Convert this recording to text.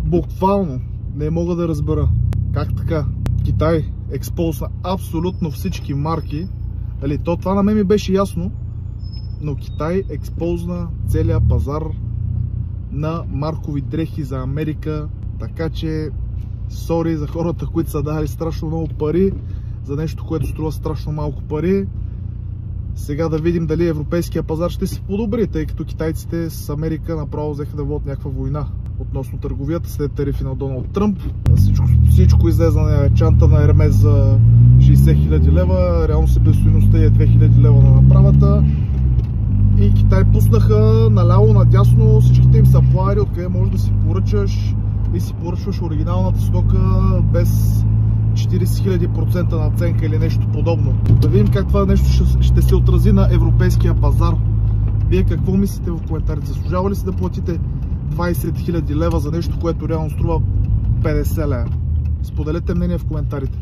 Буквално не мога да разбера как така Китай експозна абсолютно всички марки. Дали, това на мен ми беше ясно, но Китай експозна целия пазар на маркови дрехи за Америка, така че сори за хората, които са дали страшно много пари за нещо, което струва страшно малко пари. Сега да видим дали европейския пазар ще се подобри, тъй като китайците с Америка направо взеха да водят някаква война относно търговията след тарифи на Доналд Тръмп. Всичко излезе на чанта на Ермес за 60 000 лева, реално себестойността е 2000 лева на направата. И Китай пуснаха наляво надясно всичките им саплайери, откъде можеш да си поръчаш и си поръчваш оригиналната стока без 40 000% наценка или нещо подобно. Да видим как това нещо ще се отрази на европейския пазар. Вие какво мислите в коментарите? Заслужава ли се да платите 20 000 лева за нещо, което реално струва 50 лева? Споделете мнение в коментарите.